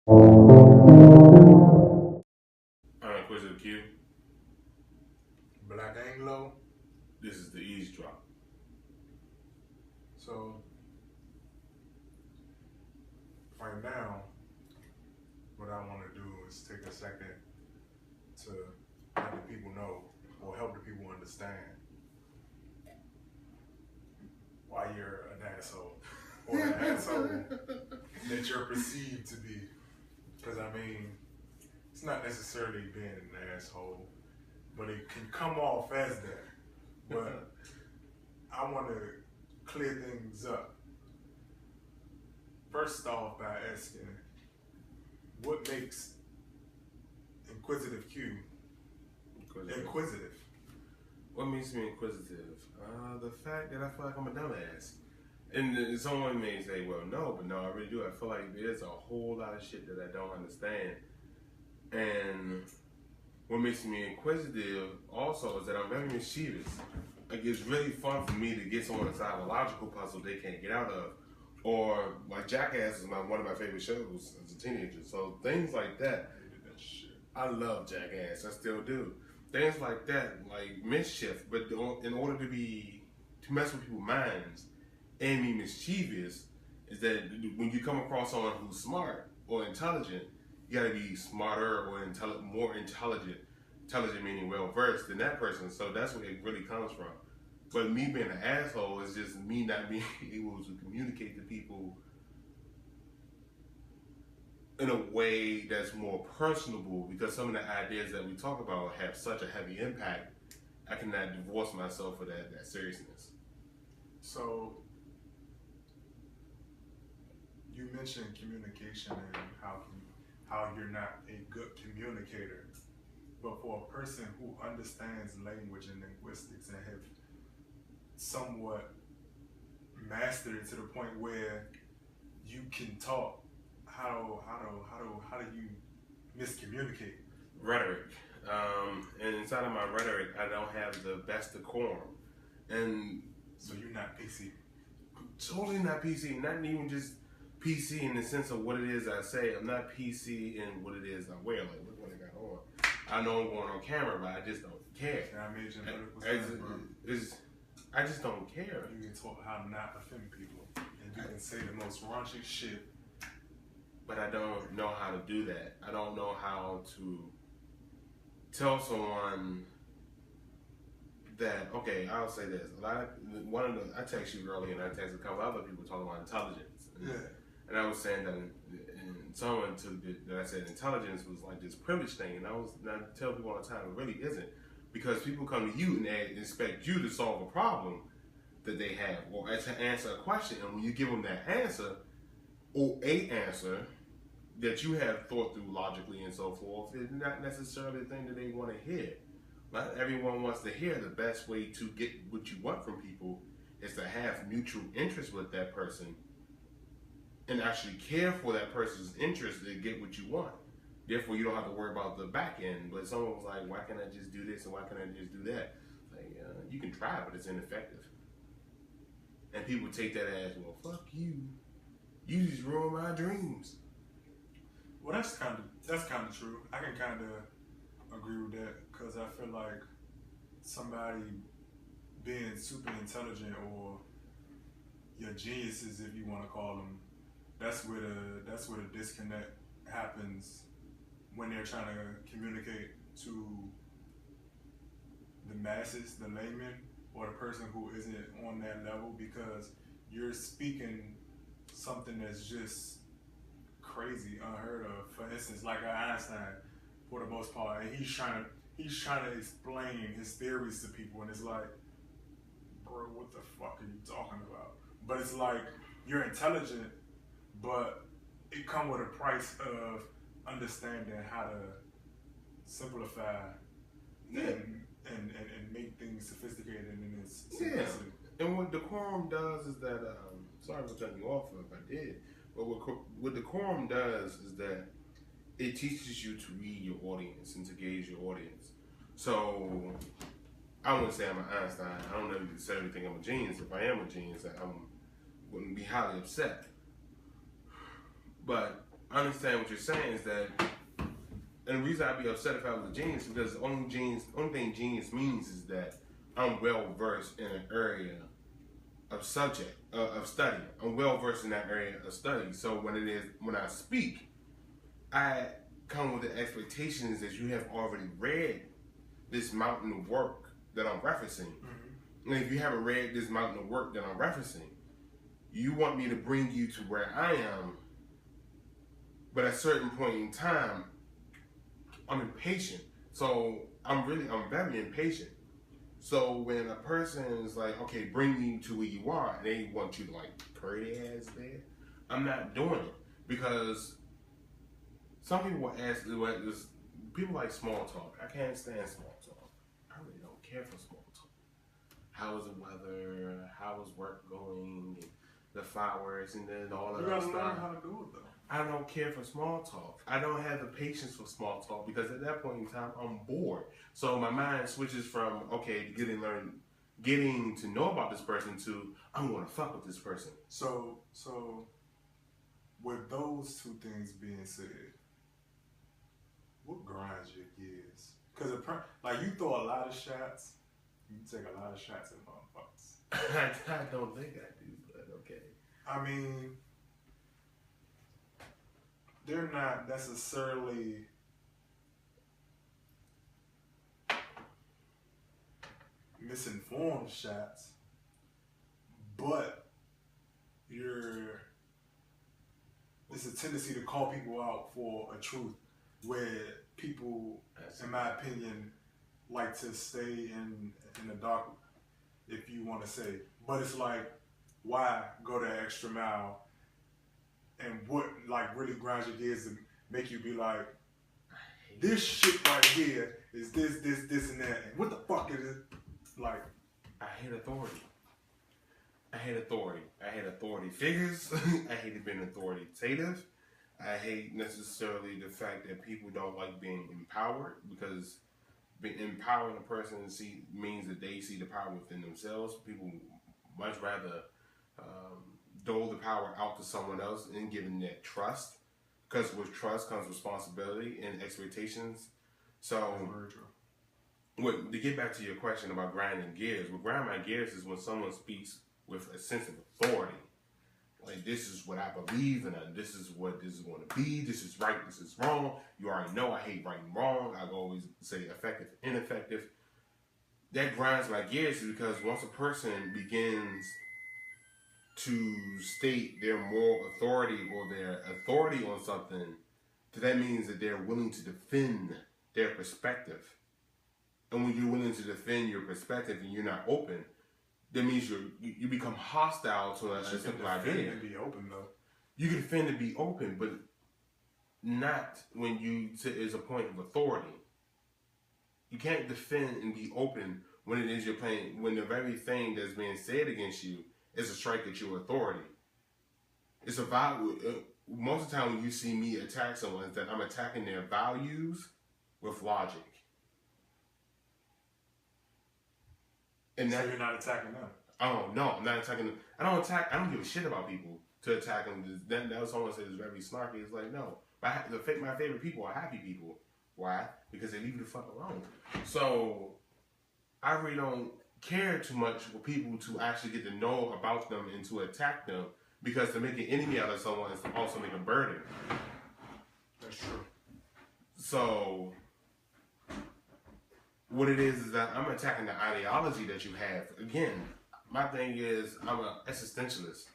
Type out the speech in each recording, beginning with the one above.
I'm Inquisitor Q. Black Anglo. This is the eavesdrop. So right now, what I want to do is take a second to let the people know or help the people understand why you're an asshole or the asshole that you're perceived to be. Because I mean, it's not necessarily being an asshole, but it can come off as that. But I want to clear things up. First off, by asking, what makes Inquisitive Q inquisitive? What makes me inquisitive? The fact that I feel like I'm a dumbass. And someone may say, well, no, but no, I really do. I feel like there's a whole lot of shit that I don't understand. And what makes me inquisitive also is that I'm very mischievous. Like, it's really fun for me to get someone inside a logical puzzle they can't get out of. Or, like, Jackass is one of my favorite shows as a teenager. So things like that. I love Jackass. I still do. Things like that, like mischief. But in order to mess with people's minds and be mischievous, is that when you come across someone who's smart or intelligent, you gotta be smarter or more intelligent. Intelligent meaning well versed than that person. So that's where it really comes from. But me being an asshole is just me not being able to communicate to people in a way that's more personable, because some of the ideas that we talk about have such a heavy impact. I cannot divorce myself for that seriousness. So you mentioned communication and how you're not a good communicator, but for a person who understands language and linguistics and have somewhat mastered it to the point where you can talk, how do you miscommunicate? Rhetoric. And inside of my rhetoric, I don't have the best decorum. And so you're not PC. Totally not PC. Not even just PC in the sense of what it is I say. I'm not PC in what it is I wear. Like, look what I got on. I know I'm going on camera, but I just don't care. I made your I just don't care. You can talk how to not offend people, and you can say the most raunchy shit. But I don't know how to do that. I don't know how to tell someone that, okay, I'll say this. I text you earlier, and I text a couple other people talking about intelligence. And I was saying that, and someone took that I said intelligence was like this privilege thing, and I tell people all the time, it really isn't, because people come to you and they expect you to solve a problem that they have, or to answer a question, and when you give them that answer, or a answer that you have thought through logically and so forth, is not necessarily the thing that they want to hear. Not everyone wants to hear. The best way to get what you want from people is to have mutual interest with that person and actually care for that person's interest to get what you want. Therefore, you don't have to worry about the back end. But someone was like, why can't I just do this and why can't I just do that? Like, you can try, but it's ineffective. And people take that as, well, fuck you. You just ruined my dreams. Well, that's kind of true. I can kind of agree with that, because I feel like somebody being super intelligent, or your geniuses, if you want to call them, that's where the disconnect happens when they're trying to communicate to the masses, the layman, or the person who isn't on that level, because you're speaking something that's just crazy, unheard of. For instance, like Einstein, for the most part, and he's trying to explain his theories to people, and it's like, bro, what the fuck are you talking about? But it's like, you're intelligent, but it comes with a price of understanding how to simplify and make things sophisticated in its simplicity. Yeah. And what decorum does is that, sorry for cutting you off if I did, but what decorum does is that it teaches you to read your audience and to gauge your audience. So, I wouldn't say I'm an Einstein. I don't necessarily think I'm a genius. If I am a genius, I wouldn't be highly upset. But understand what you're saying is that, and the reason I'd be upset if I was a genius is because the only thing genius means is that I'm well versed in an area of subject of study. I'm well versed in that area of study. So when I speak, I come with the expectations that you have already read this mountain of work that I'm referencing. Mm-hmm. And if you haven't read this mountain of work that I'm referencing, you want me to bring you to where I am, but at a certain point in time, I'm impatient. So I'm very impatient. So when a person is like, okay, bring me to where you are, and they want you to like curry their ass there, I'm not doing it. Because some people will ask, people like small talk. I can't stand small talk. I really don't care for small talk. How is the weather? How is work going? And the fireworks and then all that stuff. You gotta learn how to do it though. I don't care for small talk. I don't have the patience for small talk because at that point in time, I'm bored. So my mind switches from, okay, getting to know about this person to, I'm gonna fuck with this person. So with those two things being said, what grinds your gears? Because like you throw a lot of shots, you take a lot of shots at motherfuckers. I don't think I do, but okay. I mean, they're not necessarily misinformed shots, but it's a tendency to call people out for a truth where people, in my opinion, like to stay in the dark, if you want to say. But it's like, why go that extra mile? And what like really grinds your gears to make you be like, this shit right here is this, and that. And what the fuck is it? Like, I hate authority. I hate authority. I hate authority figures. I hate being authoritative. I hate necessarily the fact that people don't like being empowered, because empowering a person means that they see the power within themselves. People much rather dole the power out to someone else and give them that trust, because with trust comes responsibility and expectations. So, to get back to your question about grinding gears, what grind my gears is when someone speaks with a sense of authority. Like, this is what I believe, and this is what this is going to be. This is right, this is wrong. You already know I hate right and wrong. I always say effective, ineffective. That grinds my gears because once a person begins to state their moral authority or their authority on something, that means that they're willing to defend their perspective. And when you're willing to defend your perspective and you're not open, that means you become hostile to a simple idea. And be open though. You can defend and be open, but not when is a point of authority. You can't defend and be open when it is you're playing, when the very thing that's being said against you is a strike at your authority. It's a value. Most of the time when you see me attack someone, is that I'm attacking their values with logic. And so you're not attacking them? Oh no, I'm not attacking them. I don't give a shit about people to attack them. That was someone said is very snarky. It's like, no. My favorite people are happy people. Why? Because they leave you the fuck alone. So I really don't care too much for people to actually get to know about them and to attack them, because to make an enemy out of someone is to also make a burden. That's true. So what it is that I'm attacking the ideology that you have. Again, my thing is I'm an existentialist.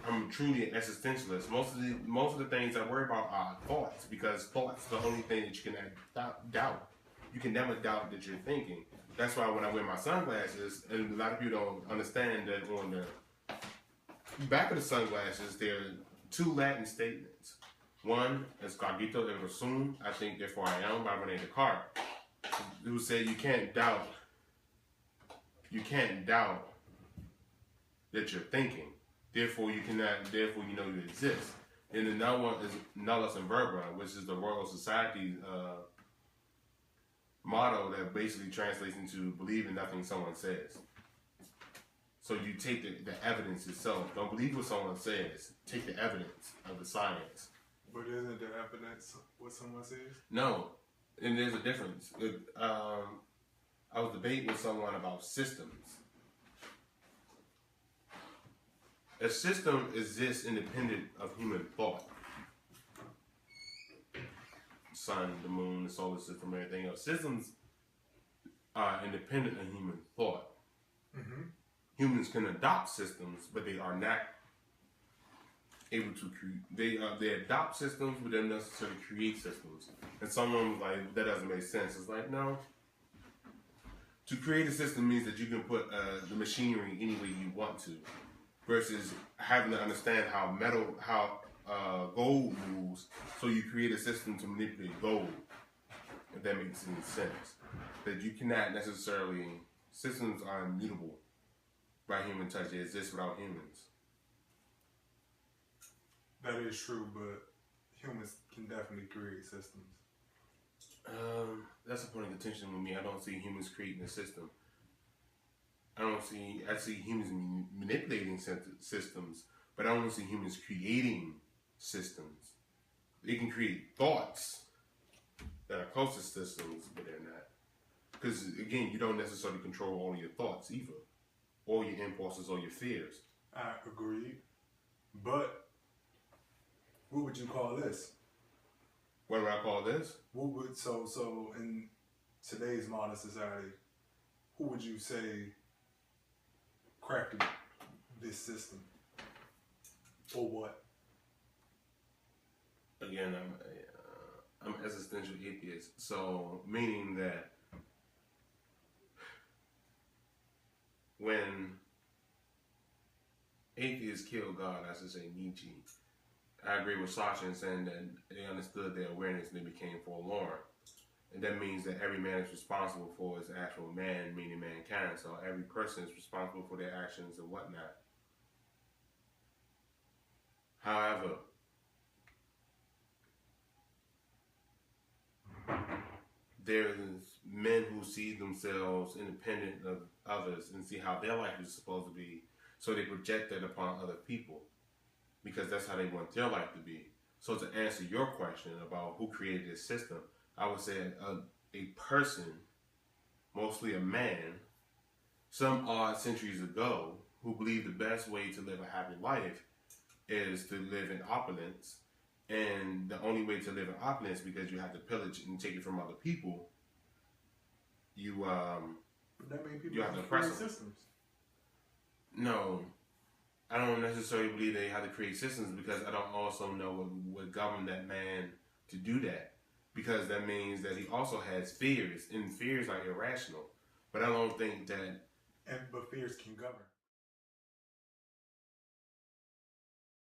I'm truly an existentialist. Most of the things I worry about are thoughts, because thoughts are the only thing that you can doubt. You can never doubt that you're thinking. That's why when I wear my sunglasses, and a lot of people don't understand that on the back of the sunglasses, there are two Latin statements. One is cogito ergo sum, I think therefore I am, by Rene Descartes, who said you can't doubt that you're thinking. Therefore you know you exist. And another one is nullus in verba, which is the Royal Society motto that basically translates into believe in nothing someone says. So you take the evidence itself. Don't believe what someone says. Take the evidence of the science. But isn't the evidence what someone says? No, and there's a difference. I was debating with someone about systems. A system exists independent of human thought. Sun, the moon, the solar system, everything else. Systems are independent of human thought. Mm-hmm. Humans can adopt systems, but they are not able to create. They adopt systems, but they don't necessarily create systems. And someone was like, "That doesn't make sense." It's like, no. To create a system means that you can put the machinery any way you want to, versus having to understand how gold moves. So you create a system to manipulate gold. If that makes any sense, that you cannot necessarily. Systems are immutable by human touch. They exist without humans. That is true, but humans can definitely create systems. That's a point of contention with me. I don't see humans creating a system. I see humans manipulating systems, but I don't see humans creating systems. They can create thoughts that are close to systems, but they're not. Because, again, you don't necessarily control all your thoughts either, or your impulses or your fears. I agree. But what would you call this? What do I call this? So in today's modern society, who would you say crafted this system? Or what? Again, I'm an existential atheist, so meaning that when atheists kill God, I should say Nietzsche, I agree with Sasha in saying that they understood their awareness and they became forlorn. And that means that every man is responsible for his actual man, meaning mankind. So every person is responsible for their actions and whatnot. However, there's men who see themselves independent of others and see how their life is supposed to be, so they project that upon other people because that's how they want their life to be. So to answer your question about who created this system, I would say a person, mostly a man, some odd centuries ago, who believed the best way to live a happy life is to live in opulence. And the only way to live in opulence, because you have to pillage and take it from other people, But that means people you have to create oppress them. systems. No, I don't necessarily believe they have to create systems, because I don't also know what would govern that man to do that. Because that means that he also has fears, and fears are irrational. But I don't think that... But fears can govern.